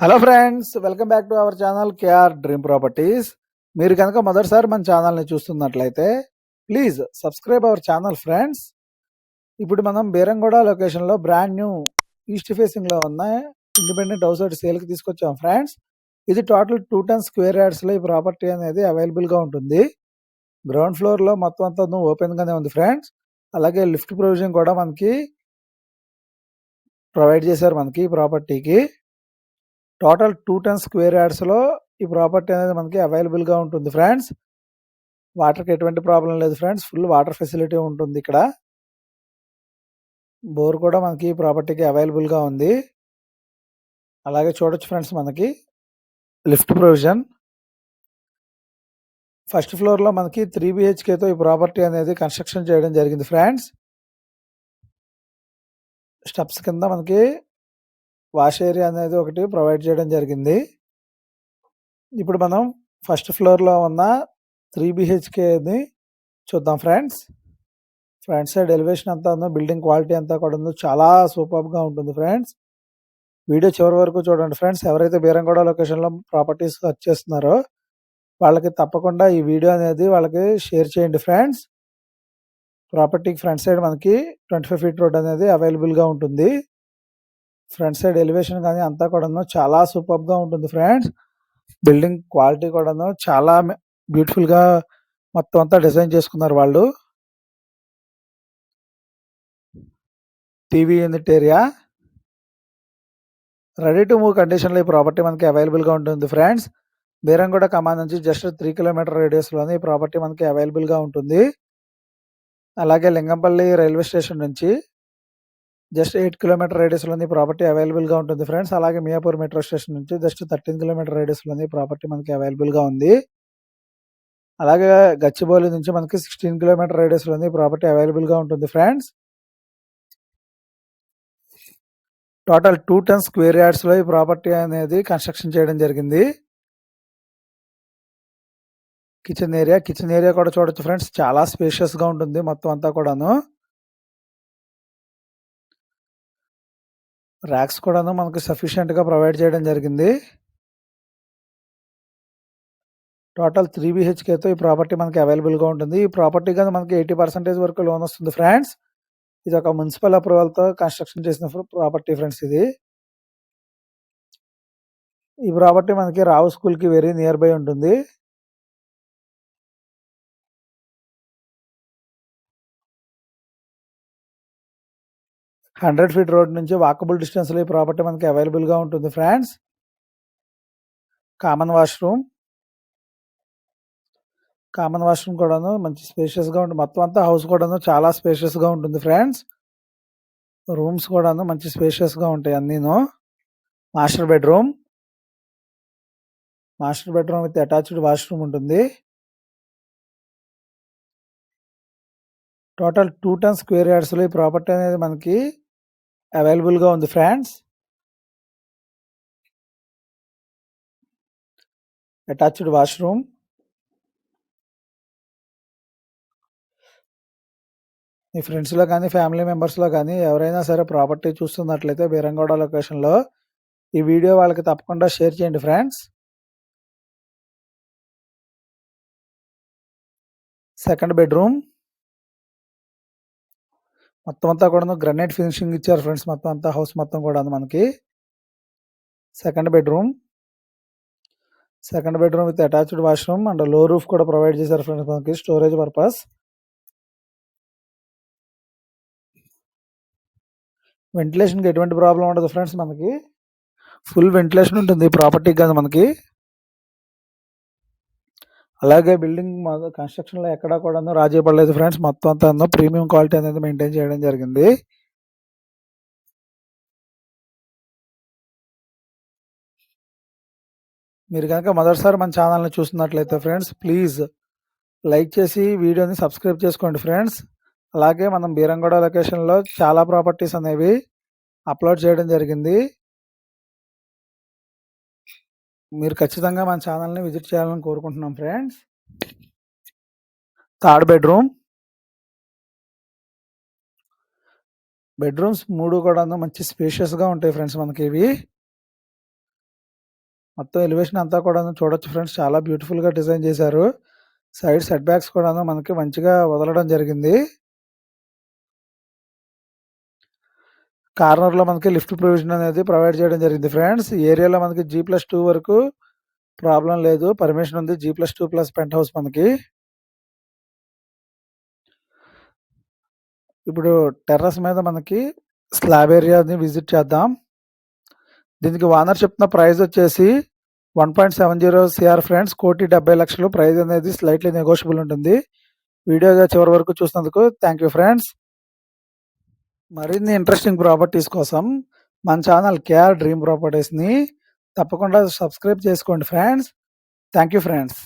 Hello friends, welcome back to our channel KR dream properties. మీరు కనుక మొదటిసారి మన ఛానల్ని చూస్తున్నట్లయితే please subscribe our channel friends. ఇప్పుడు మనం బీరంగూడ లొకేషన్లో బ్రాండ్ న్యూ ఈస్ట్ ఫేసింగ్లో ఉన్న ఇండిపెండెంట్ హౌస్ ఒకటి సేల్కి తీసుకొచ్చాం ఫ్రెండ్స్. ఇది టోటల్ 210 స్క్వేర్ యార్డ్స్లో ఈ ప్రాపర్టీ అనేది అవైలబుల్గా ఉంటుంది. గ్రౌండ్ ఫ్లోర్లో మొత్తం అంతా ఓపెన్గానే ఉంది ఫ్రెండ్స్. అలాగే లిఫ్ట్ ప్రొవిజన్ కూడా మనకి ప్రొవైడ్ చేశారు మనకి ఈ ప్రాపర్టీకి. టోటల్ 210 స్క్వేర్ యార్డ్స్లో ఈ ప్రాపర్టీ అనేది మనకి అవైలబుల్గా ఉంటుంది ఫ్రెండ్స్. వాటర్కి ఎటువంటి ప్రాబ్లం లేదు ఫ్రెండ్స్, ఫుల్ వాటర్ ఫెసిలిటీ ఉంటుంది ఇక్కడ. బోర్ కూడా మనకి ఈ ప్రాపర్టీకి అవైలబుల్గా ఉంది. అలాగే చూడొచ్చు ఫ్రెండ్స్, మనకి లిఫ్ట్ ప్రొవిజన్. ఫస్ట్ ఫ్లోర్లో మనకి 3 BHKతో ఈ ప్రాపర్టీ అనేది కన్స్ట్రక్షన్ చేయడం జరిగింది ఫ్రెండ్స్. స్టెప్స్ కింద మనకి వాష్ ఏరియా అనేది ఒకటి ప్రొవైడ్ చేయడం జరిగింది. ఇప్పుడు మనం ఫస్ట్ ఫ్లోర్లో ఉన్న 3 BHKని చూద్దాం ఫ్రెండ్స్. ఫ్రంట్ సైడ్ ఎలివేషన్ అంతా ఉందో, బిల్డింగ్ క్వాలిటీ అంతా కూడా ఉందో, చాలా సూపర్గా ఉంటుంది ఫ్రెండ్స్. వీడియో చివరి వరకు చూడండి ఫ్రెండ్స్. ఎవరైతే బీరంగూడ లొకేషన్లో ప్రాపర్టీస్ సర్చ్ చేస్తున్నారో వాళ్ళకి తప్పకుండా ఈ వీడియో అనేది వాళ్ళకి షేర్ చేయండి ఫ్రెండ్స్. ప్రాపర్టీకి ఫ్రంట్ సైడ్ మనకి 25 feet రోడ్ అనేది అవైలబుల్గా ఉంటుంది. ఫ్రంట్ సైడ్ ఎలివేషన్ కానీ అంతా కూడా చాలా సూపర్గా ఉంటుంది ఫ్రెండ్స్. బిల్డింగ్ క్వాలిటీ కూడాను చాలా బ్యూటిఫుల్గా మొత్తం అంతా డిజైన్ చేసుకున్నారు వాళ్ళు. TV unit area, ready to move కండిషన్లో ఈ ప్రాపర్టీ మనకి అవైలబుల్గా ఉంటుంది ఫ్రెండ్స్. బీరంగూడ కమాన్ నుంచి జస్ట్ 3 kilometer రేడియస్లోనే ఈ ప్రాపర్టీ మనకి అవైలబుల్గా ఉంటుంది. అలాగే లింగంపల్లి రైల్వే స్టేషన్ నుంచి జస్ట్ 8 kilometer రేడియస్లోని ప్రాపర్టీ అవైలబుల్గా ఉంటుంది ఫ్రెండ్స్. అలాగే మియాపూర్ మెట్రో స్టేషన్ నుంచి జస్ట్ 13 kilometer రేడియస్లోని ప్రాపర్టీ మనకి అవైలబుల్గా ఉంది. అలాగే గచ్చిబౌలి నుంచి మనకి 16 kilometer రేడియస్లోని ప్రాపర్టీ అవైలబుల్గా ఉంటుంది ఫ్రెండ్స్. టోటల్ 210 స్క్వేర్ యార్డ్స్లో ఈ ప్రాపర్టీ అనేది కన్స్ట్రక్షన్ చేయడం జరిగింది. కిచెన్ ఏరియా కూడా చూడొచ్చు ఫ్రెండ్స్, చాలా స్పేషియస్గా ఉంటుంది మొత్తం అంతా కూడాను. ర్యాక్స్ కూడాను మనకి సఫిషియెంట్గా ప్రొవైడ్ చేయడం జరిగింది. టోటల్ 3 BHKతో ఈ ప్రాపర్టీ మనకి అవైలబుల్గా ఉంటుంది. ఈ ప్రాపర్టీ కానీ మనకి 80% వరకు లోన్ వస్తుంది ఫ్రెండ్స్. ఇది ఒక మున్సిపల్ అప్రూవల్తో కన్స్ట్రక్షన్ చేసిన ప్రాపర్టీ ఫ్రెండ్స్. ఈ ప్రాపర్టీ మనకి రావు స్కూల్కి వెరీ నియర్ బై ఉంటుంది. హండ్రెడ్ ఫీట్ రోడ్ నుంచి వాకబుల్ డిస్టెన్స్లో ఈ ప్రాపర్టీ మనకి అవైలబుల్గా ఉంటుంది ఫ్రెండ్స్. కామన్ వాష్రూమ్ కూడాను మంచి స్పేషియస్గా ఉంటుంది. మొత్తం అంతా హౌస్ కూడాను చాలా స్పేషియస్గా ఉంటుంది ఫ్రెండ్స్. రూమ్స్ కూడాను మంచి స్పేషియస్గా ఉంటాయి అన్నీను. Master bedroom with attached washroom ఉంటుంది. టోటల్ 210 స్క్వేర్ యార్డ్స్లో ఈ ప్రాపర్టీ అనేది మనకి అవైలబుల్గా ఉంది ఫ్రెండ్స్. Attached washroom. మీ ఫ్రెండ్స్లో కానీ ఫ్యామిలీ మెంబర్స్లో కానీ ఎవరైనా సరే ప్రాపర్టీ చూస్తున్నట్లయితే బీరంగూడ లొకేషన్లో ఈ వీడియో వాళ్ళకి తప్పకుండా షేర్ చేయండి ఫ్రెండ్స్. సెకండ్ బెడ్రూమ్ మొత్తం అంతా కూడా గ్రనైట్ ఫినిషింగ్ ఇచ్చారు ఫ్రెండ్స్. మొత్తం అంతా హౌస్ మొత్తం కూడా మనకి second bedroom with attached washroom and లో రూఫ్ కూడా ప్రొవైడ్ చేశారు ఫ్రెండ్స్ మనకి స్టోరేజ్ పర్పస్. వెంటిలేషన్కి ఎటువంటి ప్రాబ్లం ఉండదు ఫ్రెండ్స్. మనకి ఫుల్ వెంటిలేషన్ ఉంటుంది ప్రాపర్టీకి కానీ మనకి. అలాగే బిల్డింగ్ కన్స్ట్రక్షన్లో ఎక్కడా కూడా రాజీ పడలేదు ఫ్రెండ్స్. మొత్తం అంతా ప్రీమియం క్వాలిటీ అనేది మెయింటైన్ చేయడం జరిగింది. మీరు కనుక మొదటిసారి మన ఛానల్ని చూస్తున్నట్లయితే ఫ్రెండ్స్ ప్లీజ్ లైక్ చేసి వీడియోని సబ్స్క్రైబ్ చేసుకోండి ఫ్రెండ్స్. అలాగే మనం బీరంగూడ లొకేషన్లో చాలా ప్రాపర్టీస్ అనేవి అప్లోడ్ చేయడం జరిగింది. మీరు ఖచ్చితంగా మన ఛానల్ని విజిట్ చేయాలని కోరుకుంటున్నాం ఫ్రెండ్స్. థర్డ్ బెడ్రూమ్స్ 3 కూడా మంచి స్పేషియస్గా ఉంటాయి ఫ్రెండ్స్ మనకి. ఇవి మొత్తం ఎలివేషన్ అంతా కూడాను చూడొచ్చు ఫ్రెండ్స్. చాలా బ్యూటిఫుల్‌గా డిజైన్ చేశారు. సైడ్ సెట్ బ్యాక్స్ కూడాను మనకి మంచిగా వదలడం జరిగింది. కార్నర్‌లో మనకి లిఫ్ట్ ప్రొవిజన్ అనేది ప్రొవైడ్ చేయడం జరిగింది ఫ్రెండ్స్. ఈ ఏరియాలో మనకి G+2 వరకు ప్రాబ్లమ్ లేదు. పర్మిషన్ ఉంది. G+2 ప్లస్ పెంట్ హౌస్ మనకి. ఇప్పుడు టెర్రస్ మీద మనకి స్లాబ్ ఏరియాని విజిట్ చేద్దాం. దీనికి ఓనర్ చెప్తున్న ప్రైస్ వచ్చేసి 1.70 CR ఫ్రెండ్స్. 1,70,00,000 ప్రైస్ అనేది స్లైట్‌లీ నెగోషియబుల్ ఉంటుంది. వీడియోగా చివరి వరకు చూసినందుకు థాంక్ యూ ఫ్రెండ్స్. మరిన్ని ఇంట్రెస్టింగ్ ప్రాపర్టీస్ కోసం మన ఛానల్ కేఆర్ డ్రీమ్ ప్రాపర్టీస్‌ని తప్పకుండా సబ్స్క్రైబ్ చేసుకోండి ఫ్రెండ్స్. Thank you friends.